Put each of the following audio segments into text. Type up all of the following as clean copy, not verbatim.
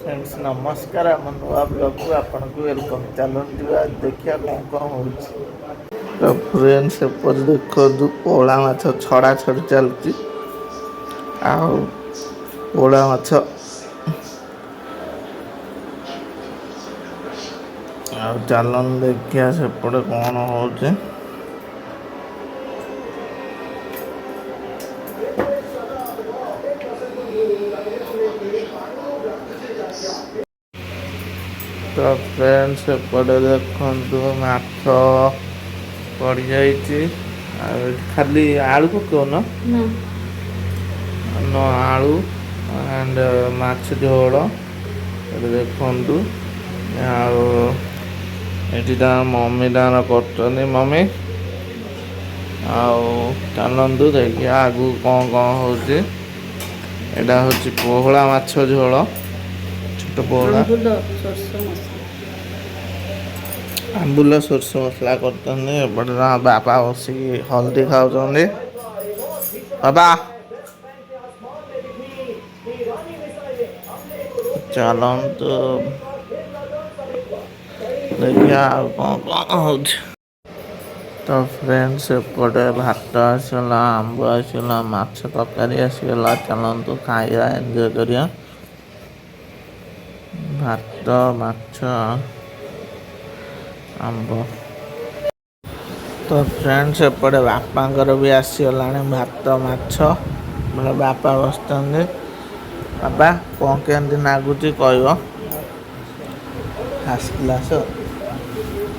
Friends नमस्कार आम नुआ ब्लॉग को आपन को वेलकम। चलो देखिए कौन हो तो फ्रेंड्स एपर देखो पोला माछ छड़ा छड़ी चलती पोला माछ चलन देखिए सेपटे कौन हो तो फ्रेंड्स एपटे देखु माछ पड़ जाइए खाली आलू पकड़ न आलू एंड माछ झोल देखु ये मम्मी तार कर मम्मी चलतु देखिए आगू कौन कौन हो पोहला माछ झोल छोट पोहला आंबुल सोरस मसला करते बापा बस हल्दी खाऊ बाबा चलतु देखिए कौन कौन हो तो फ्रेंड्स एपटे भात आसला आंब आसला माछ तरकारी आसगला चलतु खाइया एंजॉय करिया भात माछ आंब। तो फ्रेंड्स एपटे बापांकर भी आसगला भात माछ बोले बापा बस बाबा कौन केमती नागुच कह फास्ट क्लास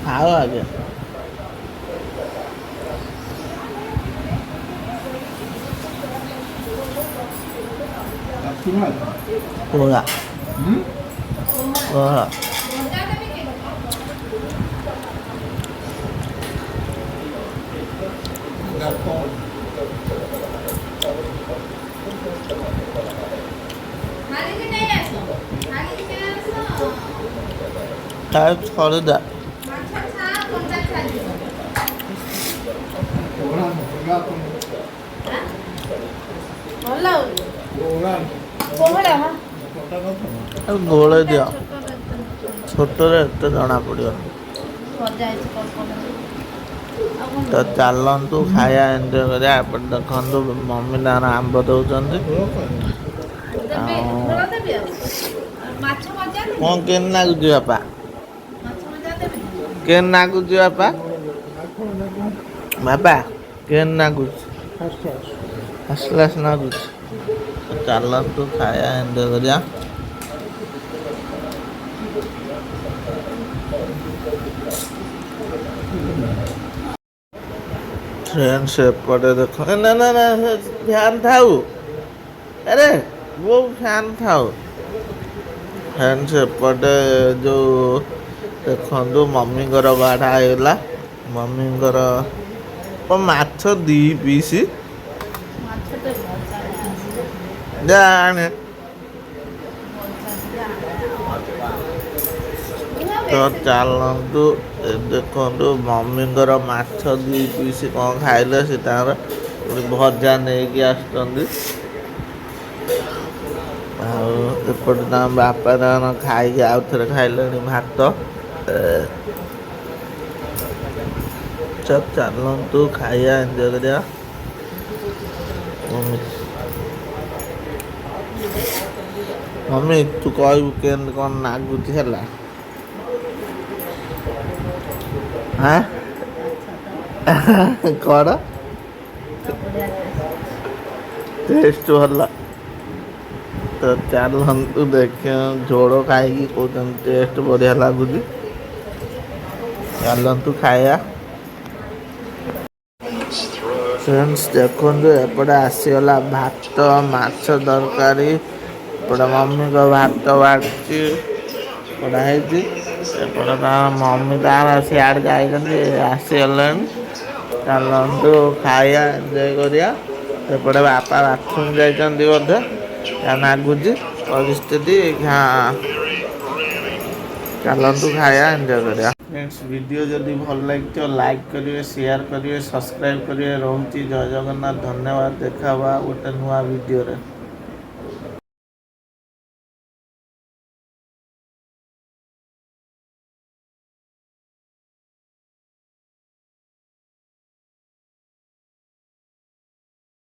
खाओ आगे पोला खरीदा गोले दिया छोट जना पड़ो तो चलतु खाया एंजॉय करिया देखु मम्मी तार आंब दौरान कौन के नागुच बापा के नागुच बापा बापा के नागुच फर्स्ट क्लास नागुच चलतु खाया एंजॉय करिया फ्रेंड्स एपटे देखो ना ना ना फैन थाऊ अरे वो फैन थाऊ फ्रेंड्स एपटे जो देखु मम्मी बाढ़ा मम्मी माछ दी पीस जाने तो चलतु देखु मम्मी माछ दी पीस कौन खाइले से भजा नहीं आसपटे बापा तार खाई आउ थे खाइले भात चलतु खाइया एंजॉय करिया मम्मी तू कहू के कौन नागुच है हाँ कौन टेस्ट भल तो चलतु देख झोड़ खाई कौन टेस्ट बढ़िया लगुच चलतु खाया फ्रेंड्स देखो एपटे आसीगला भात माछ तरकारी एपटे मम्मी को भात बाटी पढ़ाई एपटे मम्मी तार सियाड़ जाइए आसीगले चलतु खाइया एंजॉय करिया एपटे बापा बाथरूम जाइए बोधे नागुच परिस्थिति चलतु खाइया एंजॉय करिया फ्रेंड्स वीडियो जदि भल लगे तो लाइक करिए शेयर करिए सब्सक्राइब करिए रोची जय जगन्नाथ धन्यवाद देखा गोटे नुआ वीडियो रे।